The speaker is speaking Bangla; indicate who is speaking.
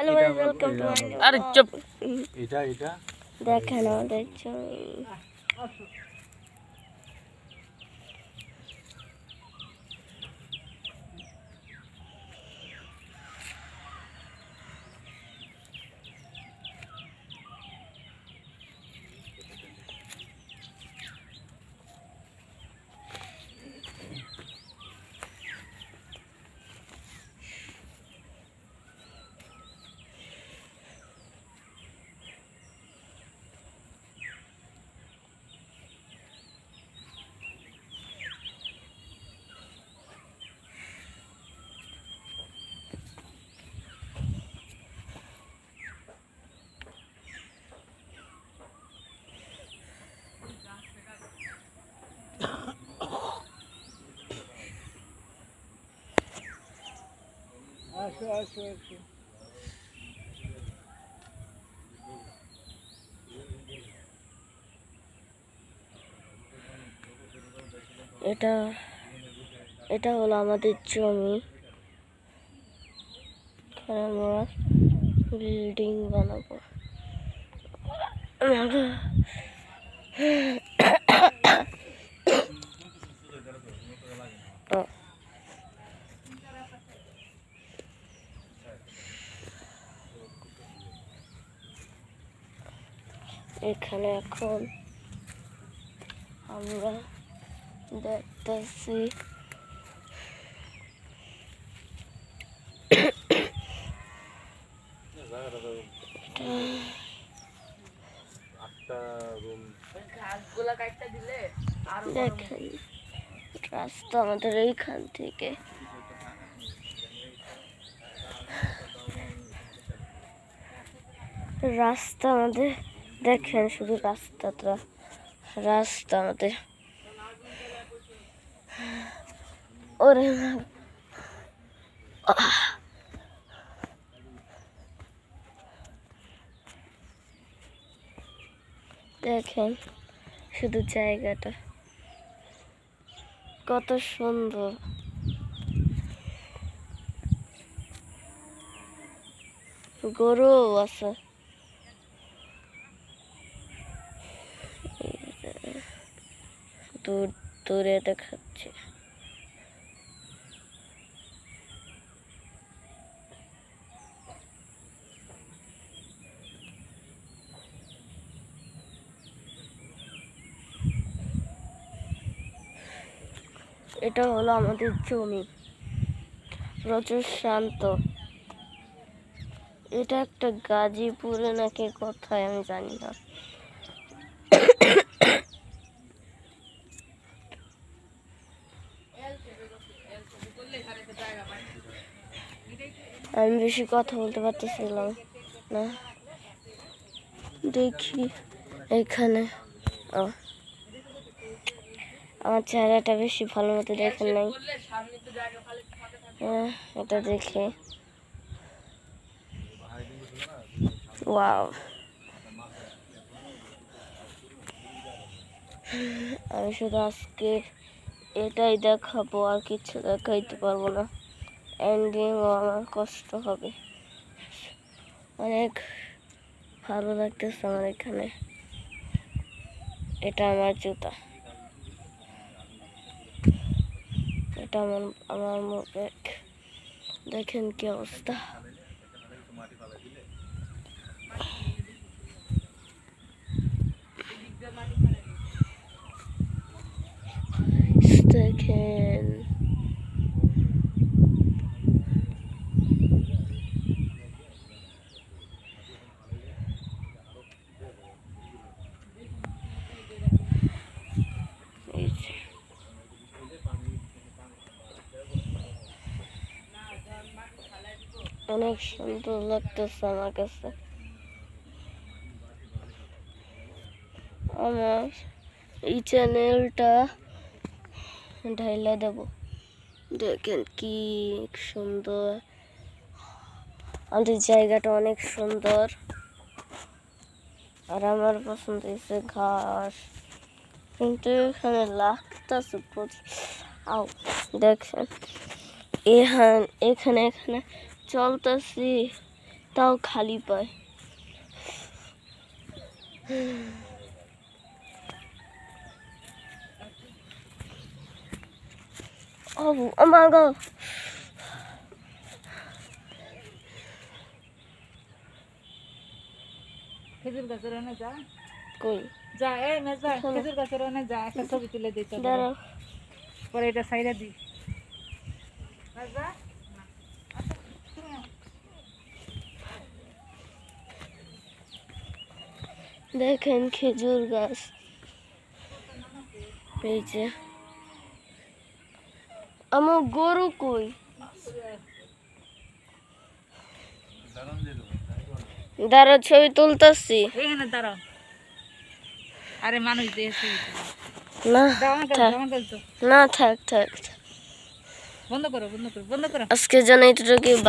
Speaker 1: Hello guys, welcome to my new
Speaker 2: আরে চুপ।
Speaker 3: এটা
Speaker 1: দেখেন আমাদের ছবি।
Speaker 3: আসো
Speaker 1: এটা এটা হলো আমাদের জমি। এখানে আমরা বিল্ডিং বানাবো। এখানে এখন আমরা দেখতেছি দেখেন রাস্তা আমাদের এইখান থেকে রাস্তা আমাদের দেখেন, শুধু রাস্তা আমাদের। ওরে দেখেন শুধু জায়গাটা কত সুন্দর। গরু আছে, দূরে দেখাচ্ছে। এটা হলো আমাদের জমি, প্রচুর শান্ত। এটা একটা গাজীপুরে নাকি কোথায় আমি জানি না। আমি বেশি কথা বলতে পারতেছিলাম না। দেখি এখানে আমার চেহারাটা বেশি ভালো মতো দেখেন নাই। এটা দেখে ওয়াও, আমি শুধু আজকে এটাই দেখাবো, আর কিছু দেখাইতে পারবো না। এন্ডিংও আমার কষ্ট হবে। অনেক ভালো লাগতেছে আমার এখানে। এটা আমার জুতা, এটা আমার ব্যাগ। দেখেন কি অবস্থা। দেখেন অনেক সুন্দর লাগতেছে আমার কাছে। আমার এই চ্যানেলটা ঢাইলা দেব। দেখেন কি সুন্দর, আমাদের জায়গাটা অনেক সুন্দর। আর আমার পছন্দ হয়েছে ঘাস, কিন্তু এখানে লাগতেছে আও। দেখেন এখানে চলতেছি, তাও খালি পায়। Oh my god.
Speaker 2: খেজুর গাছের ওখানে যা
Speaker 1: কই
Speaker 2: যা এই মেজবা খেজুর গাছের ওখানে যা একটা ছবি তুলে দিতে
Speaker 1: দাঁড়াও,
Speaker 2: পরে এটা সাইডে দি মেজবা
Speaker 1: দেখেন খেজুর গাছ। এই যে আমার গরু কই? দাঁড়া, ছবি তুলতেছি।
Speaker 2: এখানে দাঁড়াও। আরে মানুষ দিয়েছে
Speaker 1: না থাক,
Speaker 2: তো
Speaker 1: না থাক থাক,
Speaker 2: বন্ধ করো বন্ধ করো বন্ধ করো
Speaker 1: আজকে জানাই তো কি